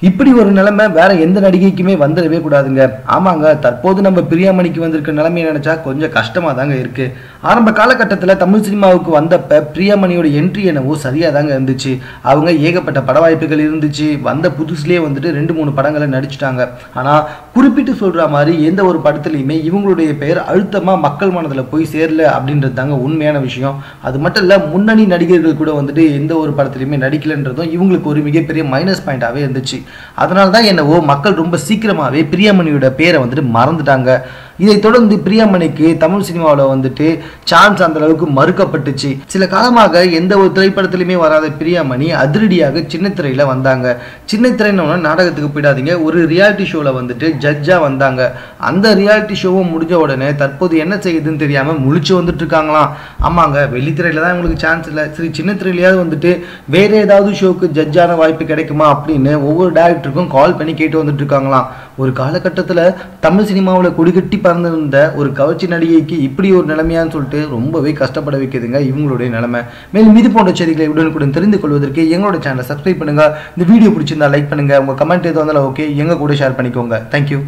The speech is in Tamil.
இப்படி ஒரு நிலைமை வேற எந்த நடிகைக்குமே வந்துடவே கூடாதுங்க. ஆமாங்க, தற்போது நம்ம பிரியாமணிக்கு வந்திருக்க நிலைமையை நினைச்சா கொஞ்சம் கஷ்டமா தாங்க இருக்கு. ஆரம்ப காலகட்டத்தில் தமிழ் சினிமாவுக்கு வந்தப்ப பிரியாமணியோட என்ட்ரி என்னவோ சரியா தாங்க இருந்துச்சு. அவங்க ஏகப்பட்ட பட வாய்ப்புகள் இருந்துச்சு. வந்த புதுசுலேயே வந்துட்டு 2-3 படங்களை நடிச்சுட்டாங்க. ஆனா குறிப்பிட்டு சொல்ற மாதிரி எந்த ஒரு படத்துலையுமே இவங்களுடைய பெயர் அழுத்தமா மக்கள் மனதில் போய் சேரல அப்படின்றது தாங்க உண்மையான விஷயம். அது மட்டும் இல்ல, முன்னணி நடிகர்கள் கூட வந்துட்டு எந்த ஒரு படத்துலையுமே நடிக்கலன்றதும் இவங்களுக்கு ஒரு மிகப்பெரிய மைனஸ் பாயிண்டாவே இருந்துச்சு. அதனால தான் என்னவோ மக்கள் ரொம்ப சீக்கிரமாவே பிரியாமணியோட பேரை வந்துட்டு மறந்துட்டாங்க. இதை தொடர்ந்து பிரியாமணிக்கு தமிழ் சினிமாவில் வந்துட்டு சான்ஸ் அந்த அளவுக்கு மறுக்கப்பட்டுச்சு. சில காலமாக எந்த ஒரு திரைப்படத்திலுமே வராத பிரியாமணி அதிரடியாக சின்ன திரையில வந்தாங்க. சின்ன திரைன்னு நாடகத்துக்கு போயிடாதீங்க, ஒரு ரியாலிட்டி ஷோல வந்துட்டு ஜட்ஜா வந்தாங்க. அந்த ரியாலிட்டி ஷோவும் முடிஞ்ச உடனே தற்போது என்ன செய்யுதுன்னு தெரியாம முழிச்சு வந்துட்டு இருக்காங்களாம். ஆமாங்க, வெள்ளித்திரையில தான் உங்களுக்கு சான்ஸ் இல்லை, சரி சின்ன திரையிலையாவது வந்துட்டு வேற ஏதாவது ஷோக்கு ஜட்ஜான வாய்ப்பு கிடைக்குமா அப்படின்னு ஒவ்வொரு டேரக்டருக்கும் கால் பண்ணி கேட்டு வந்துட்டு இருக்காங்களாம். ஒரு காலகட்டத்தில் தமிழ் சினிமாவில் கொடிகட்டி பறந்திருந்த ஒரு கவர்ச்சி நடிகைக்கு இப்படி ஒரு நிலைமையான்னு சொல்லிட்டு ரொம்பவே கஷ்டப்பட வைக்குதுங்க இவங்களுடைய நிலைமை. மேலும் இது போன்ற செய்திகளை உடனுக்குடன் தெரிந்து கொள்வதற்கு எங்களோட சேனலை சப்ஸ்கிரைப் பண்ணுங்க. இந்த வீடியோ பிடிச்சிருந்தா லைக் பண்ணுங்க. உங்க கமெண்ட் எதுவும் வந்தாலும் ஓகே, எங்க கூட ஷேர் பண்ணிக்கோங்க. தேங்க்யூ.